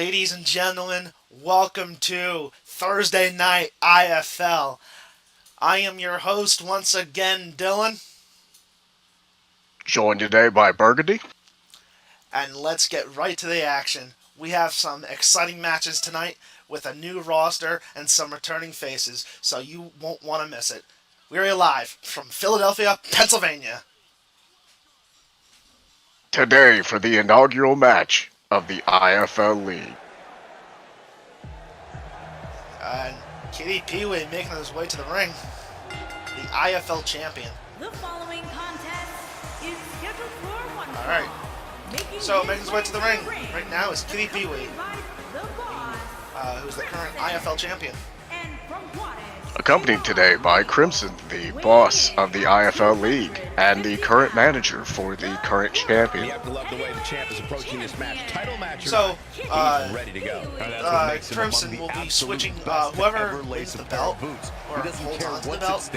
Ladies and gentlemen, welcome to Thursday Night IFL. I am your host once again, Dylan, Joined today by Burgundy. and let's get right to the action. We have some exciting matches tonight with a new roster and some returning faces, so you won't want to miss it. We're live from Philadelphia, Pennsylvania. Today for the inaugural match of the IFL League. And Kitty Pee-wee making his way to the ring, the IFL champion. The following contest is scheduled for one fall. Alright, so making his way to the ring right now is Kitty Pee-wee, who's the current IFL champion. And from Juarez, Accompanied today by Crimson, the boss of the IFL League and the current manager for the current You champion. have to love the way the champ is approaching this match. Title match. So, he's ready to go. Crimson will be switching, whoever wins the belt, or holds on to the belt,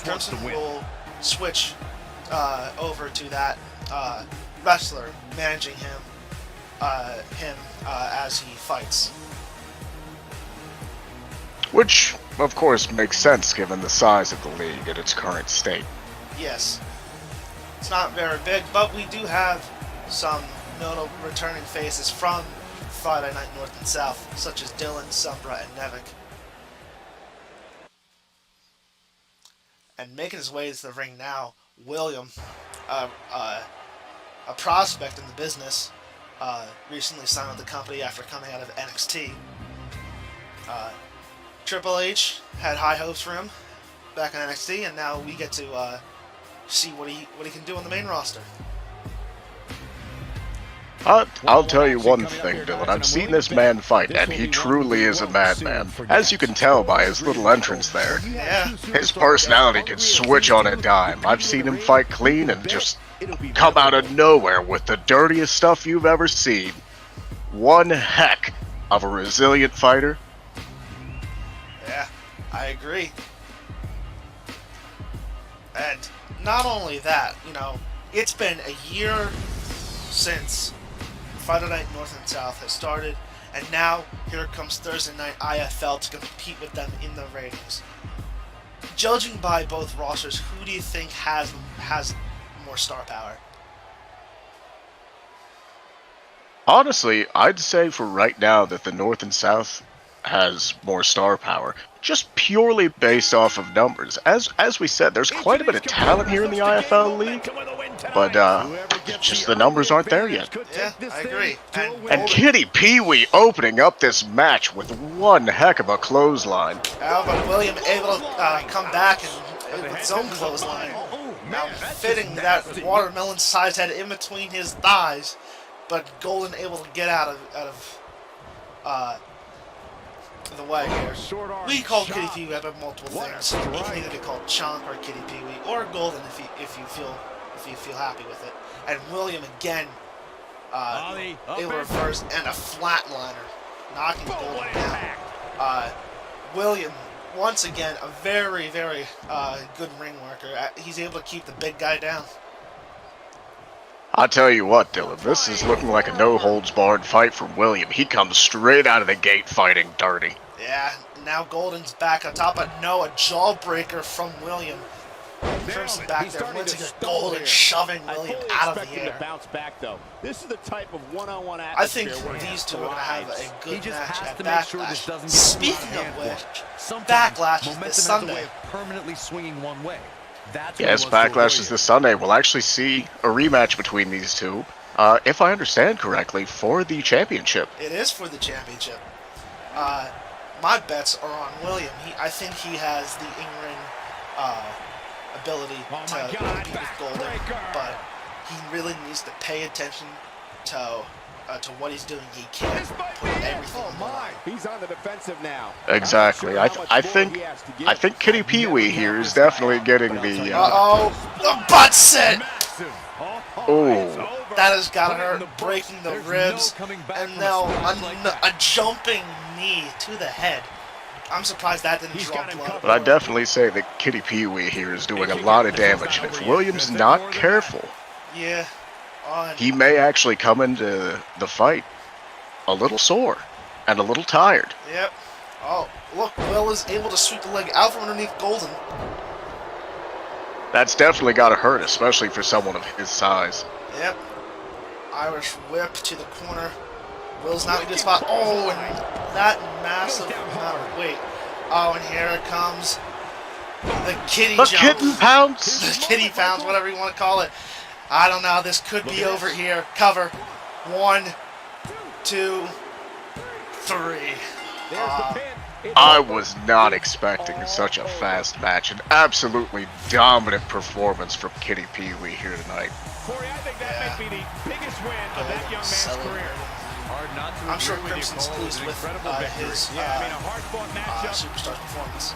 Crimson will switch over to that wrestler, managing him as he fights. Which, of course, makes sense given the size of the league in its current state. Yes. It's not very big, but we do have some notable returning faces from Friday Night North and South, such as Dylan, Sumbra, and Nevik. And making his way to the ring now, William, a prospect in the business, recently signed with the company after coming out of NXT. Triple H had high hopes for him back in NXT, and now we get to see what he can do on the main roster. I'll tell you one thing, Dylan. I've seen this man fight, and he truly is a madman. As you can tell by his little entrance there. Yeah. His personality can switch on a dime. I've seen him fight clean and just come out of nowhere with the dirtiest stuff you've ever seen. One heck of a resilient fighter. Yeah, I agree. And not only that, it's been a year since Friday Night North and South has started, and now here comes Thursday Night IFL to compete with them in the ratings. Judging by both rosters, who do you think has more star power? Honestly, I'd say for right now that the North and South has more star power, just purely based off of numbers. As we said, there's quite a bit of talent here in the IFL League, but just the numbers aren't there yet. Yeah, I agree. And Kitty Pee-wee opening up this match with one heck of a clothesline. But William able to come back and with his own clothesline. Now fitting that watermelon-sized head in between his thighs, but Golden able to get out of the way here. We call Kitty Pee-wee multiple things. He can either be called Chonk or Kitty Pee-wee or Golden if you feel happy with it. And William again able to reverse and a flatliner, knocking Golden down. William once again a very good ring worker. He's able to keep the big guy down. I'll tell you what, Dylan, this is looking like a no-holds-barred fight from William. He comes straight out of the gate fighting dirty. Yeah, now Golden's back on top, but no, a jawbreaker from William. Crimson back there, once again, Golden shoving William out of the air. Bounce back, though. This is the type of one-on-one I think atmosphere these two are going to have a good match at Backlash. Speaking Speaking of which, Backlash is this Sunday. Permanently swinging one way. That's Yes, Backlash is this Sunday. We'll actually see a rematch between these two, if I understand correctly, for the championship. It is for the championship. My bets are on William. I think he has the in-ring ability to compete with Golden, but he really needs to pay attention to what he's doing. He can't put everything on the line. He's on the defensive now. Exactly. I think Kitty Pee-wee here is definitely getting the. The butt sit. Oh. That has got her breaking the ribs, and now a jumping knee to the head. I'm surprised that didn't draw blood. But I definitely say that Kitty Pee-wee here is doing a lot of damage, and if William's not careful, Yeah. he may actually come into the fight a little sore and a little tired. Yep. Oh, look, Will is able to sweep the leg out from underneath Golden. That's definitely got to hurt, especially for someone of his size. Yep. Irish whip to the corner. Will's not in a good spot. Oh, and that massive amount of weight. Oh, and here it comes. The kitty The jump. kitten pounce! The kitty pounds, whatever you want to call it. I don't know. This could be over here. Cover. 1, 2, 3. I was not expecting such a fast match. An absolutely dominant performance from Kitty Pee Wee here tonight. Corey, I think that might be the biggest win of that young man's career. Hard not to I'm sure agree with you, Crimson's Cole. It was pleased an with incredible victory. his Yeah, I mean, a hard-fought matchup. Superstar's performance.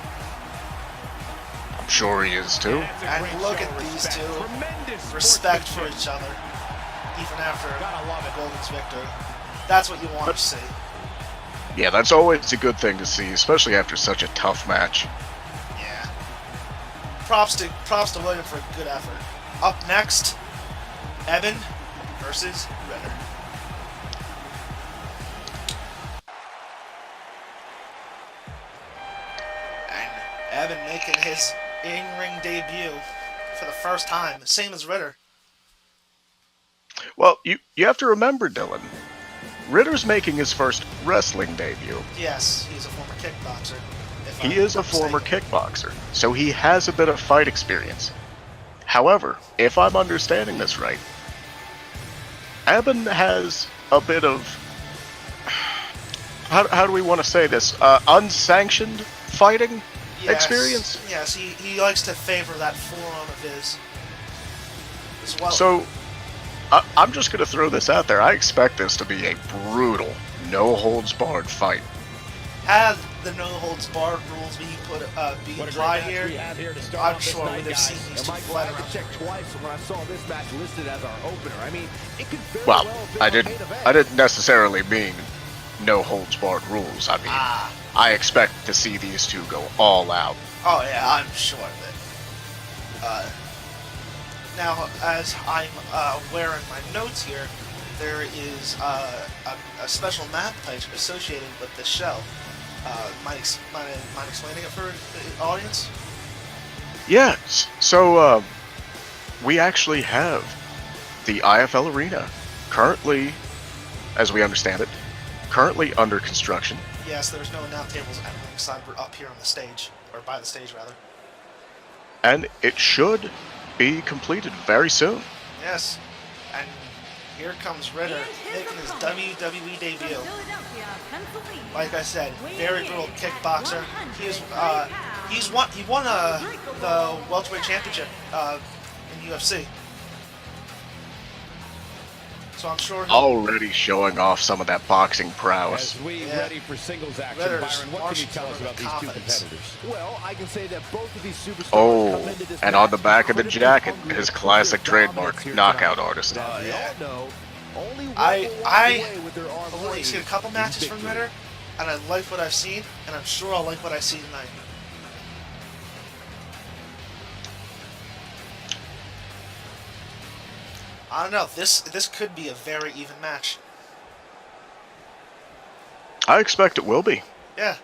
I'm sure he is too. That's a And great look show at of these respect. two. Tremendous Respect for sportsmanship. each other, even after Gotta love it. Golden's victory. That's what you want to see. Yeah, that's always a good thing to see, especially after such a tough match. Yeah. Props to William for a good effort. Up next, Evan versus Ritter. And Evan making his in-ring debut for the first time, same as Ritter. Well, you have to remember, Dylan, Ritter's making his first wrestling debut. Yes, he's a former kickboxer. He is a former kickboxer, so he has a bit of fight experience. However, if I'm understanding this right, Evan has a bit of, how do we want to say this, unsanctioned fighting experience? Yes, he likes to favor that forearm of his as well. So, I'm just going to throw this out there. I expect this to be a brutal, no-holds-barred fight. Had the no-holds-barred rules being What a great applied match here, we have here to start I'm off this sure night, we'd have guys. seen these And two Michael, fight I had around. to check twice when I saw this match listed as our opener. I mean, it could very Well, have been I our didn't. main event. I didn't necessarily mean no-holds-barred rules. I mean, I expect to see these two go all out. Oh yeah, I'm sure of it. Now, as I'm wearing my notes here, there is a special map page associated with the show. Mind explaining it for the audience? Yes. So, we actually have the IFL arena currently, as we understand it, currently under construction. Yes, there's no announce tables at ringside. We're up here on the stage, or by the stage rather. And it should be completed very soon. Yes, and here comes Ritter making his WWE debut. Like I said, very brutal kickboxer. He won the welterweight championship in UFC. So I'm sure Already showing off some of that boxing prowess. As we Yeah. ready for singles action, Ritter's Byron, what can you tell us about these two confidence. competitors? Well, I can say that both of these superstars Oh, come into this and on match the back of the critically jacket, hungry his to prove classic their dominance trademark, here knockout tonight. artist. As we yeah. all know, only one I- will walk I- away with their arm I've only raised seen a couple in matches from victory. Ritter, and I like what I've seen, and I'm sure I'll like what I see tonight. I don't know. This could be a very even match. I expect it will be. Yeah.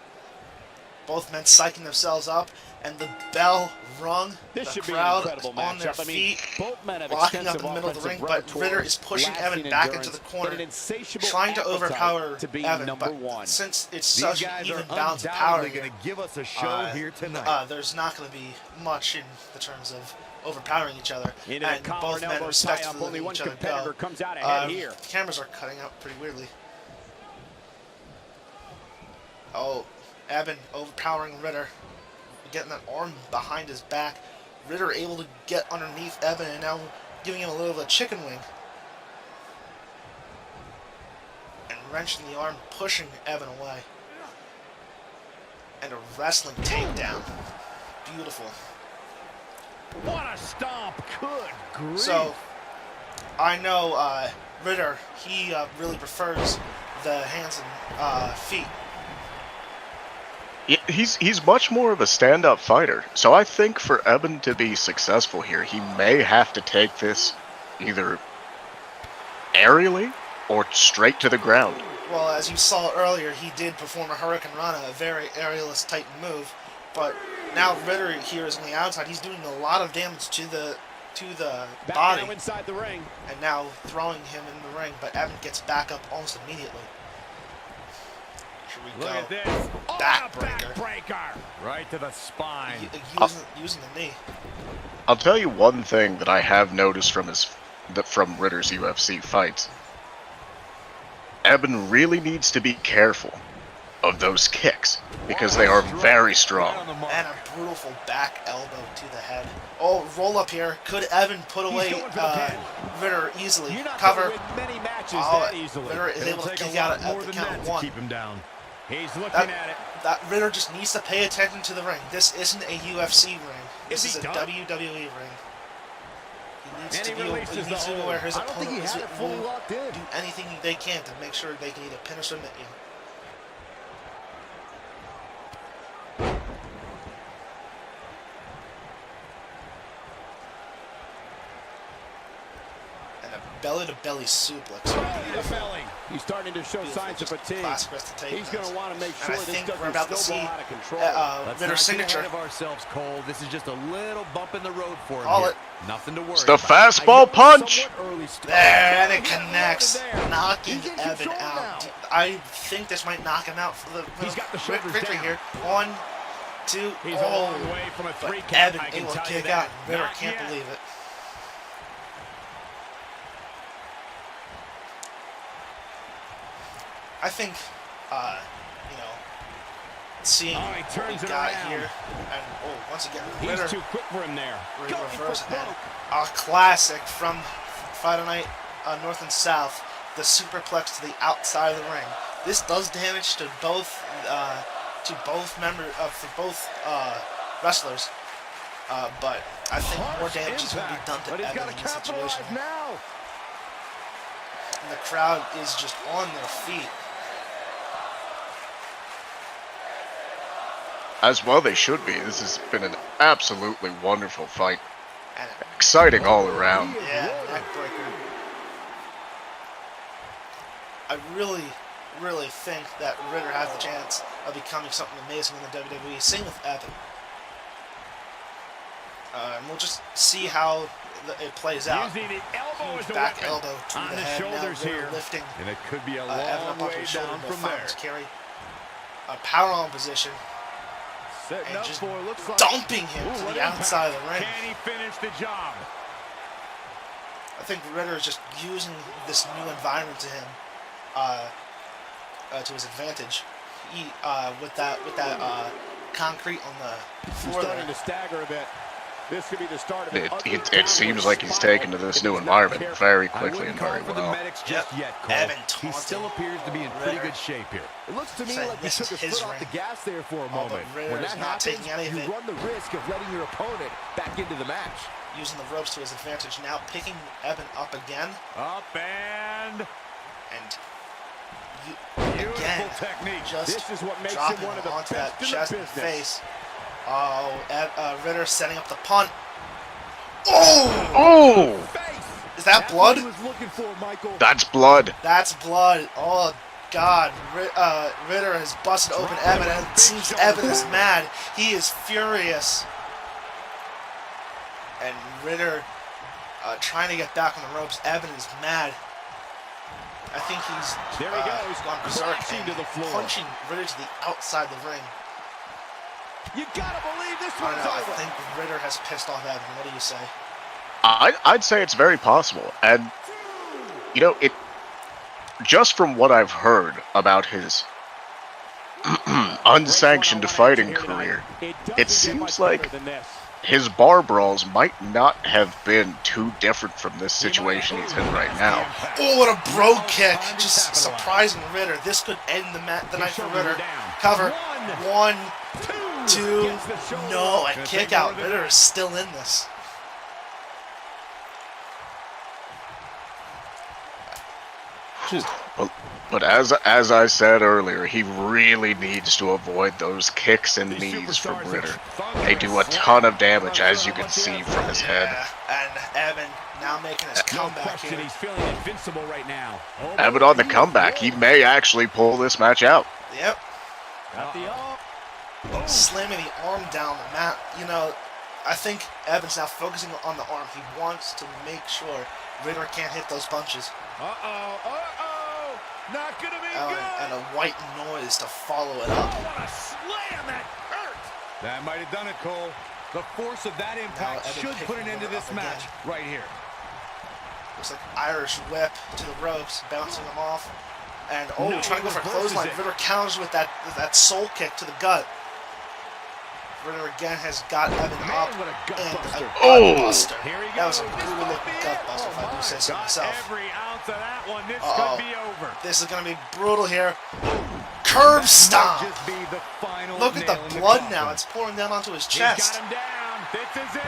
Both men psyching themselves up, and the bell rung. This the should be an crowd incredible on their matchup. I mean, feet, both men have locking up extensive in the middle of the ring, offensive but repertoire, Ritter is pushing lasting Evan back into the endurance, corner, and an insatiable trying to appetite overpower to be Evan. number But one. since it's These such an guys even are balance of power undoubtedly here, going to give us a show here tonight. there's not going to be much in the terms of overpowering each other, Into the and collar both and men elbow respectfully tie-up. Only letting one each other competitor go. comes out ahead here. Cameras are cutting out pretty weirdly. Oh, Evan overpowering Ritter, getting that arm behind his back. Ritter able to get underneath Evan and now giving him a little of a chicken wing. And wrenching the arm, pushing Evan away. And a wrestling takedown. Beautiful. What a stomp. Good grief. So, I know Ritter, he really prefers the hands and feet. Yeah, he's much more of a stand-up fighter. So I think for Evan to be successful here, he may have to take this either aerially or straight to the ground. Well, as you saw earlier, he did perform a Hurricane Rana, a very aerialist type move. But now Ritter here is on the outside. He's doing a lot of damage to the body. Now inside the ring. And now throwing him in the ring, but Evan gets back up almost immediately. Here we Look go. at this. Backbreaker. Backbreaker. Right to the spine. Using the knee. I'll tell you one thing that I have noticed from Ritter's UFC fights. Eben really needs to be careful of those kicks because they are very strong. And a beautiful back elbow to the head. Oh, roll up here. Could Evan put away Ritter easily? You're not Cover. win many matches Oh, that easily. Ritter is able to kick out at the count of 1. Keep him down. He's looking at it. That Ritter just needs to pay attention to the ring. This isn't a UFC ring. This is a done? WWE ring. He needs to be aware his I don't think he opponent had it fully will locked in. do anything they can to make sure they can either pin or submit you. And a belly-to-belly suplex. Belly. He's starting to show signs of fatigue. He's going to want to make And sure I this think we're doesn't about to snowball see out of control. Let's Ritter's not signature. get ahead of ourselves, Cole. This is just a little bump in the road for him Call here. it. Nothing to worry It's the about. fastball punch. There, and it connects, knocking Evan out. I think this might knock him out for the He's got the shoulders victory down. here. 1, 2, He's a long way from a but 3 count. Evan I can able to tell you kick out. that. Ritter Not can't yet. believe it. I think, seeing Oh, he what turns we it got around. here, and once again, He's Ritter too quick for him there. reverse and a classic from Friday Night North and South, the superplex to the outside of the ring. This does damage to both wrestlers, but I think more damage is going to be done to But he's got Evan to in this situation. capitalize now. And the crowd is just on their feet. As well they should be. This has been an absolutely wonderful fight. And Exciting all around. yeah, neckbreaker. I really think that Ritter has the chance of becoming something amazing in the WWE. Same with Evan. And we'll just see how it plays out. Using the elbow as a Back weapon. elbow to On the the head. Now shoulders Ritter here. lifting And it could be a Evan up long off way his shoulder down to from find there. his carry. A power on position. Setting And up just for, looks like. dumping him to what the impact. outside of the ring. Can he finish the job? I think Ritter is just using this new environment to him, to his advantage. He with that concrete on the He's floor starting there. to stagger a bit. This could be the start of an ugly It seems downward like he's spiral taken to this if new he's not environment careful. very I quickly wouldn't and call very for the well. medics just Yep. yet, Cole. Evan He taunting still appears to be in pretty Ritter. good shape here. It looks to me Saying like he this took is his his foot off ring. the gas there for a but moment. Ritter When is that not happens, taking any of you it. run the risk of letting your opponent back into the match. Using the ropes to his advantage. Now picking Evan up again, Up and and beautiful again, technique. just This is what makes him dropping one of the onto that best in the chest and business. face. Oh, Ritter setting up the punt. Oh! Oh! Is that That's blood? what he was looking for, Michael. That's blood. That's blood. Oh, God. Ritter has busted open Evan, and it seems Evan is mad. He is furious. And Ritter trying to get back on the ropes. Evan is mad. I think he's There he goes, gone berserk crashing and to the floor. punching Ritter to the outside the ring. You gotta believe this I don't one's know. I over. think Ritter has pissed off Evan. What do you say? I'd say it's very possible. And, it just from what I've heard about his unsanctioned fighting career, it seems like his bar brawls might not have been too different from this situation he's in right now. Oh, what a bro kick. Just surprising Ritter. This could end the night for Ritter. Cover. 1, 2. No, a kick out. Ritter is still in this. But as I said earlier, he really needs to avoid those kicks and knees from Ritter. They do a ton of damage, as you can see from his head. Yeah, and Evan now now making his No comeback question, here. he's feeling invincible right now. Oh, Evan on the comeback. He may actually pull this match out. Yep. Got the arm. Slamming the arm down the mat. You know, I think Evans now focusing on the arm. He wants to make sure Ritter can't hit those punches. Not gonna be Oh, good. and a white noise to follow it up. What a slam, that hurt. That might have done it, Cole. The force of that impact Evan should put an picking end to it this up match again. right here. Looks like Irish whip to the ropes, bouncing him off. And, oh, No, trying to go for a reverses clothesline. it. Ritter counters with that soul kick to the gut. Ritter again has got Evan up. what a gut And buster. a Oh! gut buster. Here he That was a goes. cool looking gut buster, if I do say so Got myself. every ounce of that one. This Uh-oh. could be over. This is going to be brutal here. Curb stomp. Might just be the final Look at nail in the blood coffin. now. It's pouring down onto his He's got chest. him down. This is it.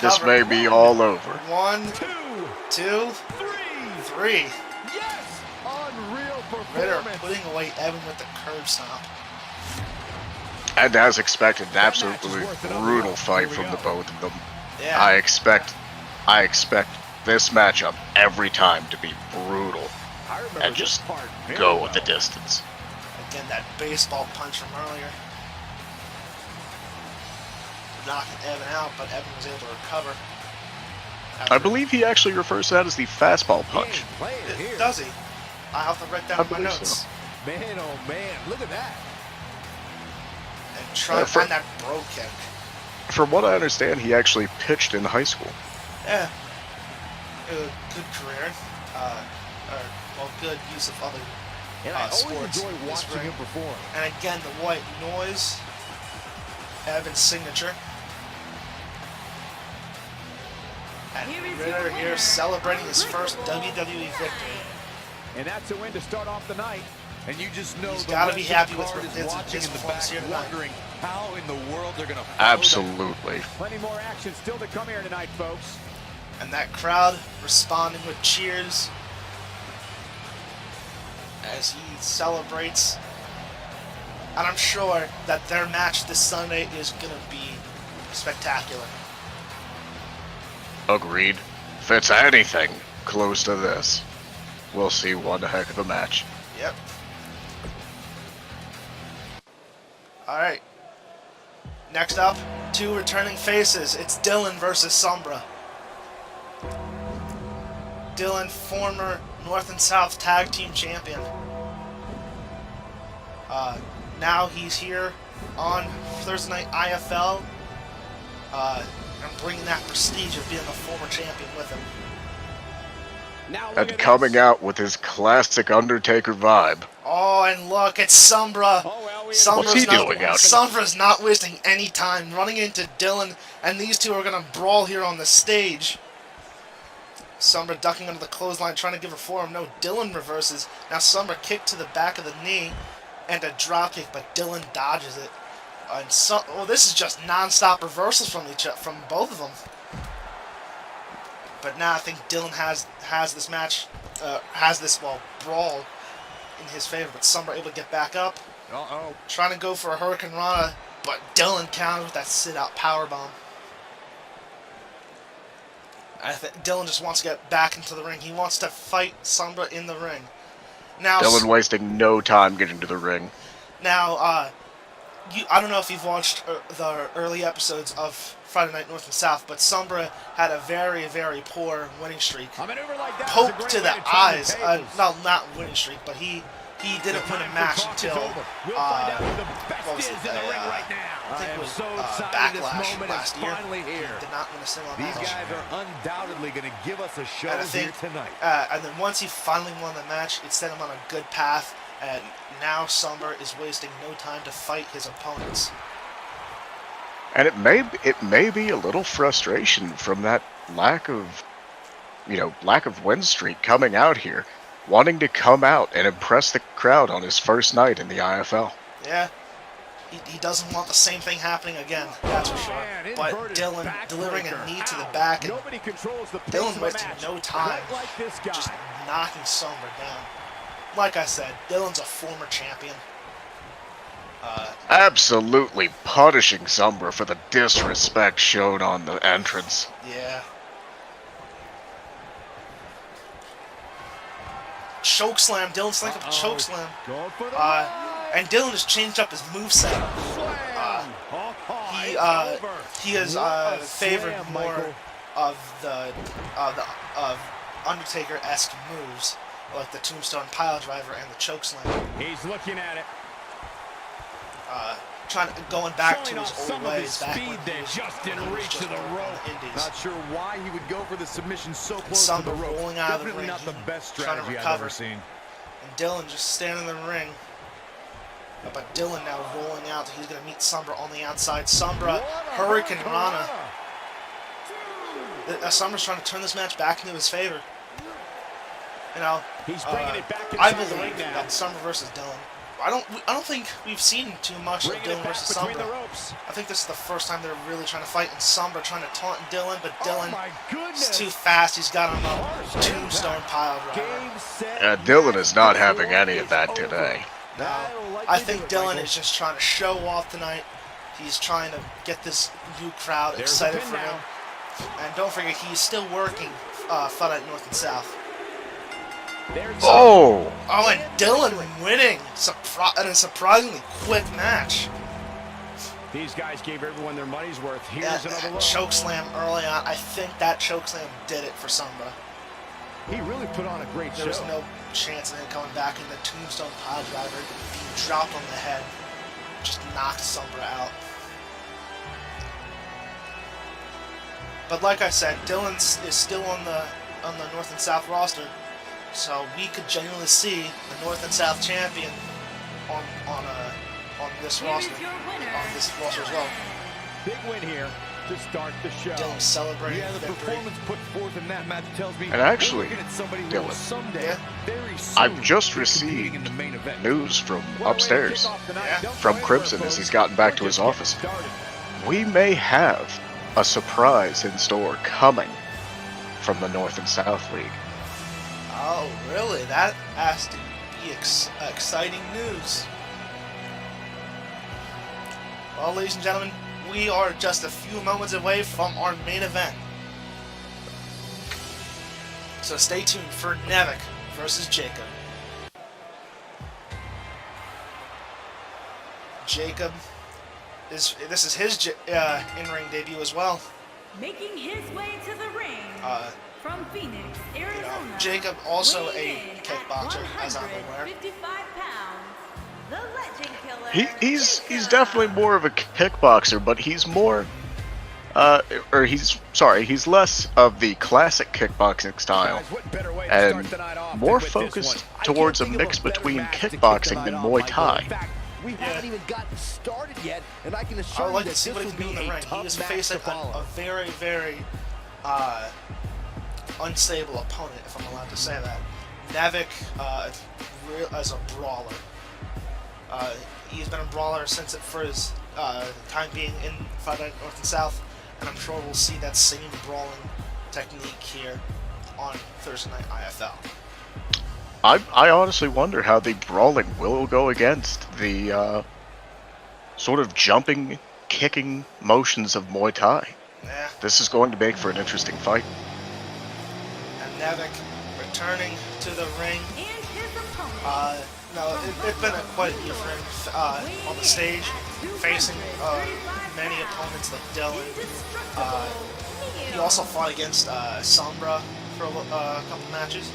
This Cover. may be all over. 1, 2, 2, 3. 3. Yes. Unreal Ritter performance. putting away Evan with the curb stomp. And as expected, an match is absolutely worth it up brutal front. fight Here we from the go. both of them. Yeah. I expect this matchup every time to be brutal I remember and this just part very go well. with the distance. Again, that baseball punch from earlier. Knocking Evan out, but Evan was able to recover. I believe he actually refers to that as the fastball He punch. ain't playing here. Does he? I have to write down I in my believe notes. so. Man, oh man, look at that. And try to for- find that bro kick. From what I understand, he actually pitched in high school. Yeah. Good career. Good use of other And I always sports enjoy in this watching ring. him perform. And again, the white noise. Evan's signature. And Here is Ritter your here winner, celebrating his Rick first Roll. WWE victory. And that's a win to start off the night. And you just know He's the gotta be rest of happy the with card his- is watching his in the performance back, here tonight. wondering how in the world they're going to Absolutely. Plenty more action still to come here tonight, folks. And that crowd responding with cheers as he celebrates. And I'm sure that their match this Sunday is going to be spectacular. Agreed. If it's anything close to this, we'll see one heck of a match. Yep. Alright. Next up, two returning faces. It's Dylan versus Sombra. Dylan, former North and South Tag Team Champion. Now he's here on Thursday Night IFL. And bringing that prestige of being a former champion with him. Now And coming out with his classic Undertaker vibe. Oh, and look, it's Sombra. Oh, well, What's he doing out? Sombra's not wasting any time running into Dylan, and these two are going to brawl here on the stage. Sombra ducking under the clothesline, trying to give her forearm. No, Dylan reverses. Now Sombra kick to the back of the knee and a drop kick, but Dylan dodges it. And this is just non-stop reversals from both of them. But now I think Dylan has this match, brawl in his favor. But Sombra able to get back up. Uh-oh. Trying to go for a Hurricane Rana, but Dylan counters with that sit-out powerbomb. I think Dylan just wants to get back into the ring. He wants to fight Sombra in the ring. Now, Dylan wasting no time getting to the ring. Now, I don't know if you've watched the early episodes of Friday Night North and South, but Sombra had a very, very poor winning streak. A maneuver like that is a Poke great to way the turn eyes. tables. No, not winning streak, but he didn't win a Time for match talk is until over. We'll find out who the best what was is it, in the ring uh, right now. I think I it am was so excited Backlash this moment is last year. finally here. He did not win a single These match. guys are undoubtedly going to give us a show And I think, here tonight. and then once he finally won the match, it set him on a good path. And now Sombra is wasting no time to fight his opponents. And it may be a little frustration from that lack of win streak coming out here, wanting to come out and impress the crowd on his first night in the IFL. Yeah, he doesn't want the same thing happening again, that's for sure. Man, But inverted Dylan delivering a backbreaker. knee to the Ow. back, and Nobody controls the pace Dylan of a wasting match no time, quite like this guy. just knocking Sombra down. Like I said, Dylan's a former champion. Absolutely punishing Sombra for the disrespect shown on the entrance. Yeah. choke slam. Dylan Slink up a choke slam. Going for the And Dylan has changed up his moveset. He has favored more of the Undertaker-esque moves, like the Tombstone Pile Driver and the choke slam. He's looking at it. Going back to his some old of his ways, back speed when there, he was just in when he was reach just of the on rope. the Indies. Not sure why he would go for the submission so close Samba to the rope. rolling out of the Definitely ring, not the best trying to strategy I've recover. ever seen. And Dylan just standing in the ring. But Dylan now rolling out. He's going to meet Sombra on the outside. Sombra, Hurricane Rana. Sombra's trying to turn this match back into his favor. You know, He's bringing it back I inside the ring believe now. that Sombra versus Dylan. I don't think we've seen too much of Bringing Dylan it back versus between the Sombra. ropes. I think this is the first time they're really trying to fight, and Sombra trying to taunt Dylan, but Oh Dylan my is goodness. too fast. He's got him up. Tombstone Pile Driver. Game, set, Dylan is not match. having any of It's that over. today. No, That'll likely I do think it, Dylan Michael. is just trying to show off tonight. He's trying to get this new crowd There's excited a pin for him. And don't forget, he's still working Fight Night North and South. There's Oh! Oh, and Dylan winning in a surprisingly quick match. These guys gave everyone their money's worth. Here's another That look. choke slam early on. I think that choke slam did it for Sombra. He really put on a great There show. was no chance of him coming back, and the Tombstone Pile Driver being dropped on the head just knocked Sombra out. But like I said, Dylan is still on the North and South roster, so we could genuinely see the North and South champion on this roster, as well. Big win here to start the show. Dylan celebrating Yeah, the victory. performance put forth in that match tells me And actually, we're looking at somebody who will Dylan, someday, Yeah. very soon, I've just be competing received in the main event. news from What a way to upstairs kick off the night. Yeah. Don't from go Crimson anywhere, as he's folks. gotten back We're to his just office. getting started. We may have a surprise in store coming from the North and South League. Oh, really? That has to be exciting news. Well, ladies and gentlemen, we are just a few moments away from our main event. So stay tuned for Nevik versus Jacob. Jacob, this is his in-ring debut as well. Making his way to the ring from Phoenix, Arizona. Jacob also weighing a in at kickboxer, as I'm aware. 155 pounds, the legend killer. He's Jacob. definitely more of a kickboxer, but he's more he's less of the classic kickboxing style Guys, what better way to start and the night off than more with this focused one? I towards a can't think of mix better between match to kick the kickboxing night than off, Muay Michael. Thai. In fact, we haven't even gotten started yet, and I can I assure would you like that to see this what he will can do be in the a ring. He tough is match facing to follow. a very, very unstable opponent, if I'm allowed to say that. Nevik as a brawler. He's been a brawler for his time being in Fight Night North and South, and I'm sure we'll see that same brawling technique here on Thursday Night IFL. I honestly wonder how the brawling will go against the sort of jumping, kicking motions of Muay Thai. Yeah, This is going to make for an interesting fight. and Nevik returning to the ring. And his opponent. No, it's been quite a year for him on the stage, facing many opponents like Dylan. He also fought against Sombra for a couple matches.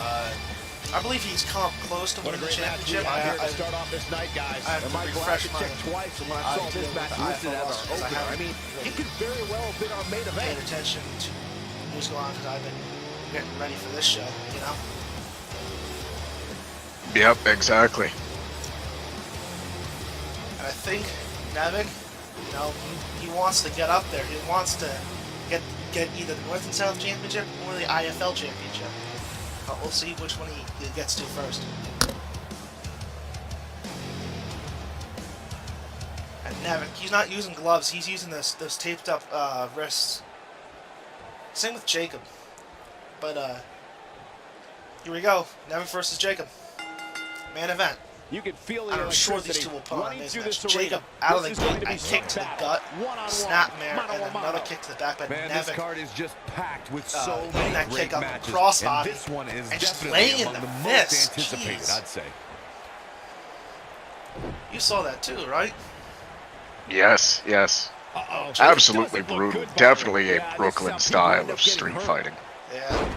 I believe he's come up close to What a winning the great match we championship. have here to start off this night, guys. I have And to Michael, I refresh had to my check twice when I saw idea this with match the listed IFL as roster, our 'cause I opener. I haven't mean, it could very well have been our main paid event. attention to who's going on because I've been getting ready for this show, you know? Yep, exactly. And I think Nevik, you know, he wants to get up there. He wants to get either the North and South Championship or the IFL Championship. But we'll see which one he gets to first. And Nevik, he's not using gloves. He's using those taped up wrists. Same with Jacob. But here we go. Nevik versus Jacob. Main event. You can feel the I'm sure these electricity two will put on a running amazing through match. this arena. Jacob out of the This is going gate, to be a some kick to the battle. gut, One-on-one, snapmare, mano and a mano. another kick to the back. But Man, this Nevik card is just packed with so getting many that great kick up matches. crossbody And this one is and just definitely laying in among the the fist. most anticipated, Jeez. I'd say. You saw that too, right? Yes, yes. Uh-oh. Absolutely Doesn't look brutal. good, Definitely Butler. a Yeah, Brooklyn this is how people style end of up getting street hurt. fighting. Yeah.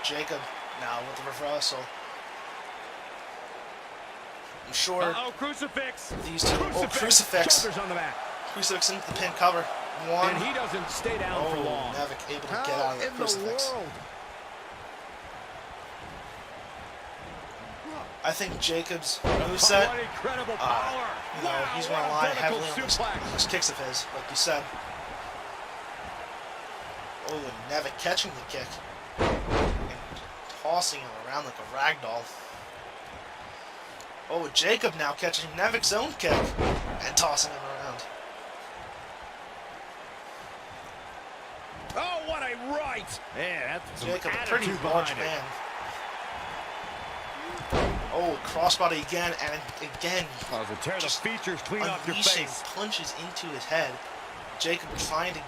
Jacob now with the reversal. I'm sure Uh-oh, crucifix. these two. Oh, crucifix. Shoulders on the mat. Crucifix into the pin cover. One. And he doesn't stay down for long. Nevik able to get out of the crucifix. I think Jacob's moveset, What incredible power. he's going to rely heavily on those kicks of his, like you said. Oh, and Nevik catching the kick and tossing him around like a rag doll. Oh, Jacob now catching Nevik's own kick and tossing him around. Oh, what a right! Yeah, that's some Jacob, a attitude pretty large behind it. man. Oh, crossbody again and again. Tear the Just features clean off your unleashing face. punches into his head. Jacob trying to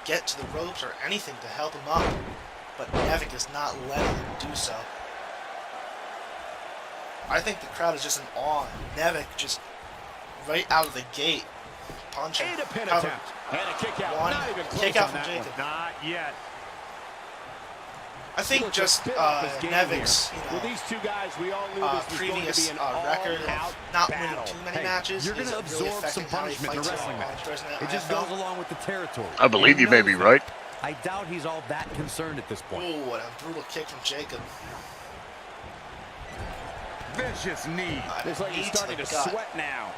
get to the ropes or anything to help him up, but Nevik is not letting him do so. I think the crowd is just in awe. Nevik just right out of the gate punching. And a pin cover. attempt. And a kick out. One Not even close kick out on from that Jacob. one. Not yet. I think Look, just a bit off his game Nevik's, here. With these two guys, we all knew this was previous going to be an record all-out of not battle. winning too many Hey, matches. you're going is to really absorb affecting some how he punishment in a fights wrestling all match. players in the It just IFL. goes along with the territory. I believe you may be right. I doubt he's all that concerned at this point. Ooh, and a brutal kick from Jacob. Vicious knee. It's like he's Knee to starting the to gut. sweat now.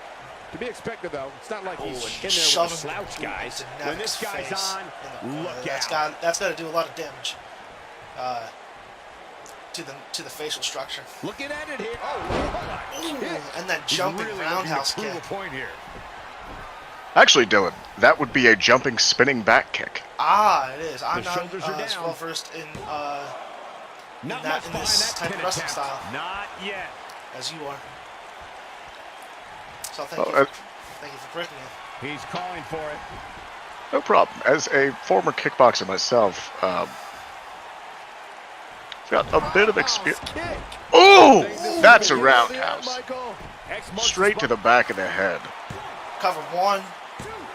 To be expected, though. It's not like he's Oh, in and there shoving with the slouch the guys. boot into When Nevik's this guy's face on, in the look corner. out. That's got to do a lot of damage to the facial structure. Looking at it here. Oh, Ooh, what a kick. and that He's jumping really roundhouse looking kick. to prove a point here. Actually, Dylan, that would be a jumping, spinning back kick. Ah, it is. I'm The not shoulders are as down. well versed in Not that much in behind this that type pin of wrestling attempt. style Not yet. as you are. So Oh, thank you for correcting me. He's calling for it. No problem. As a former kickboxer myself, got a bit of experience. Kick. Oh, that's a There, roundhouse. Michael. Straight to the back of the head. Cover one,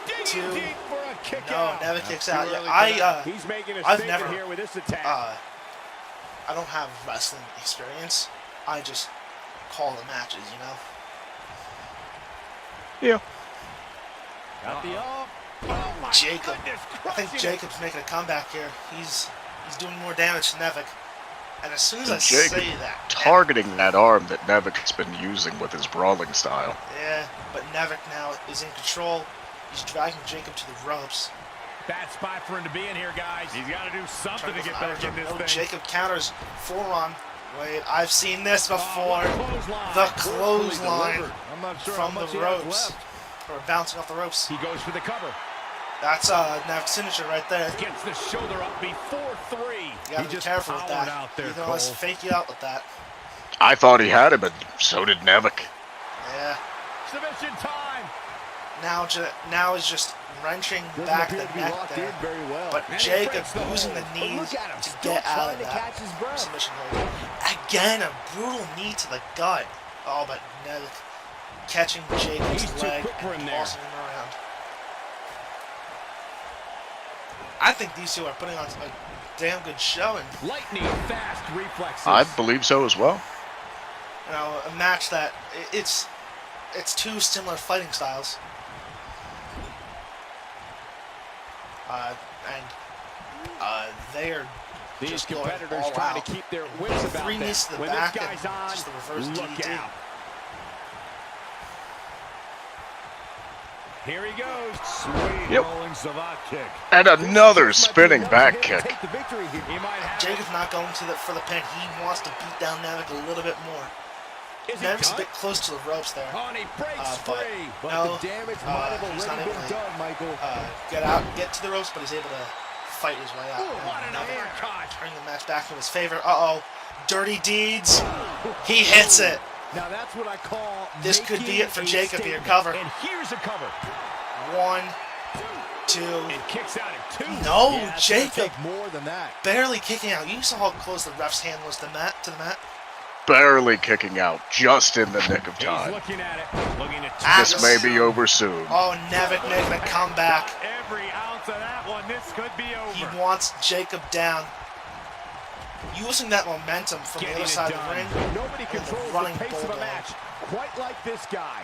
Digging two. deep for a kick No, out. never kicks out. too Yeah, early for that. He's making a I've statement never, here with this attack. I don't have wrestling experience. I just call the matches, you know. Yeah. Got the up. Oh my Jacob. goodness, I think crushing it. Jacob's making a comeback here. He's doing more damage to Nevik. And as soon as I Jacob say that, targeting that arm that Nevik's been using with his brawling style. yeah, but Nevik now is in control. He's dragging Jacob to the ropes. Bad spot for him to be in here, guys. He's got to do something Trying to get go back for in this oh, thing. Jacob counters forearm. Wait, I've seen this before. What a clothesline. The Forcefully closline delivered. I'm not sure how from much the he has ropes. left. Or bouncing off the ropes. He goes for the cover. That's Nevik's signature right there. Gets the shoulder up before 3. You gotta He be just careful with powered that. out there, You can always Cole. fake you out with that. I thought he had it, but so did Nevik. Yeah. Submission time. Now is just wrenching Doesn't back appear the to be neck locked there. in very well. But And he Jacob breaks the using hold. the But knees look at him, to still get out trying of to that catch his breath. submission hold. Again, a brutal knee to the gut. Oh, but Nevik catching Jacob's He's too leg quick for him and there. tossing him around. I think these two are putting on a damn good showing. Lightning fast reflexes. I believe so as well. You know, a match that it's two similar fighting styles. They are These just going competitors all trying out. to keep their wits about Three them. knees to the When back this guy's and on, just the reverse look DDT. out. Here he goes. Sweet Yep. rolling savate kick. And another This might be spinning enough back for him to kick. Take the victory here. He might have Jacob's not going for the pin. He wants to beat down Nevik a little bit more. Is he Nevik's a done? bit close to the ropes there. Oh, and he breaks But free. no, the damage might have he's not already able been to done, Michael. get out, get to the ropes, but he's able to fight his way out. What an uppercut. Turning the match back in his favor. Uh-oh. Dirty deeds. He hits it. Now that's what I call This could be it for making a Jacob here. statement. Cover. And here's a cover. 1, 2. And kicks out at 2. No, Yeah, it's gonna Jacob take more than that. barely kicking out. You saw how close the ref's hand was to the mat. Barely kicking out, just in the nick of He's time. looking at it. Looking at This may be over soon. Oh, Nevik making a comeback. every ounce of that one. This could be over. He wants Jacob down. Using that momentum from the Getting other it side of done. the ring. Nobody the controls running the pace of a bulldog. match quite like this guy.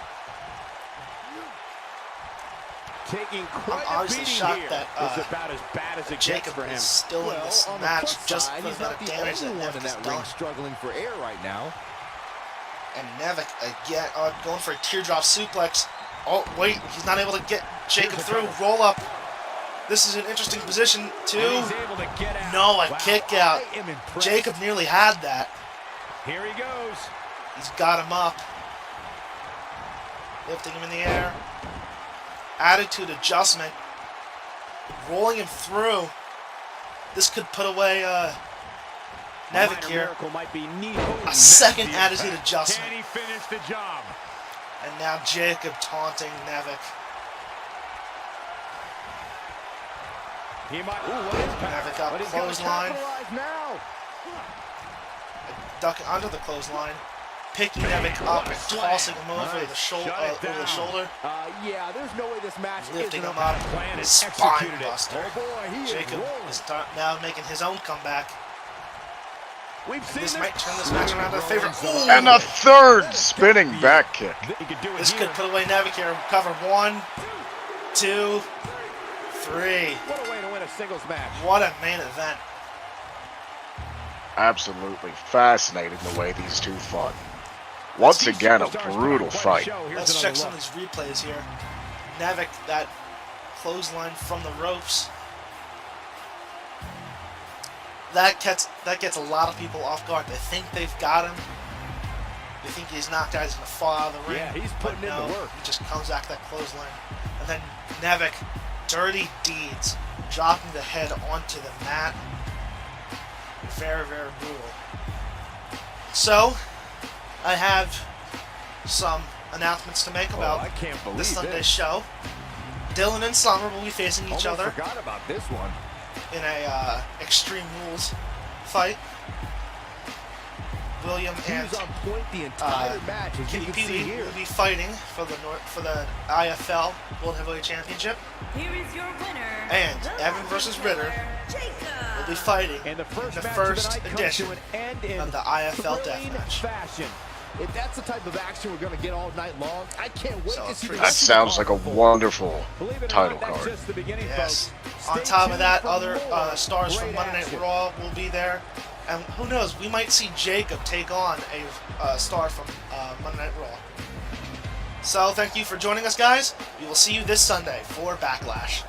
Taking quite I'm a honestly beating shocked here. that It's about as bad as it Jacob gets for him. is still in Well, this on the match plus just side, for he's the not amount of the damage that only one Nevik in has that done. ring struggling for air right now. And Nevik again going for a teardrop suplex. Oh wait, he's not able to get Jacob through. Roll up. This is an interesting position And too. he's able to get out. No, a Wow, kick out. I am impressed. Jacob nearly had that. Here he goes. He's got him up. Lifting him in the air. Attitude adjustment. Rolling him through. This could put away Nevik here. Might be A second attitude adjustment. Can he finish the job? And now Jacob taunting Nevik. He might. Ooh, what is Nevik up But he's gonna clothesline. capitalize now. Ducking under the clothesline. Picking Nevik up and tossing him over the shoulder. Yeah, there's no way this match Lifting isn't him up. plan is Spine executed it. buster. Oh boy, he Jacob is is rolling. now making his own comeback. We've seen This might turn this match around in favor. And a third spinning back kick. He could do it This here. could put away Nevik here. Cover 1, 2, 3. What a way to win a singles match. What a main event. Absolutely fascinating the way these two fought. Once again, a brutal fight. Let's check some of these replays here. Nevik, that clothesline from the ropes. That gets a lot of people off guard. They think they've got him. They think he's knocked out. He's going to fall out of the ring. Yeah, he's putting in no, the work. He just comes back that clothesline. And then Nevik, dirty deeds, dropping the head onto the mat. Very, very brutal. So, I have some announcements to make about I can't believe this Sunday's this. show. Dylan and Summer will be facing each Almost other forgot about this one. in a Extreme Rules fight. William He and was on point the entire match, as you Kitty can see Pee here. will be fighting for the IFL World Heavyweight Championship. Here is your winner. And the Evan versus Ritter Jacob. will be fighting And the first in the match first of the night edition comes to an end in of the IFL thrilling Deathmatch. fashion. If that's the type of action we're going to get all night long, I can't wait So to see the That rest of the sounds like a card. wonderful Believe it or title not, that's card. just the beginning, Yes. folks. On Stay top of tuned that, for other more stars from great Monday Night action. Raw will be there. And who knows, we might see Jacob take on a star from Monday Night Raw. So thank you for joining us, guys. We will see you this Sunday for Backlash.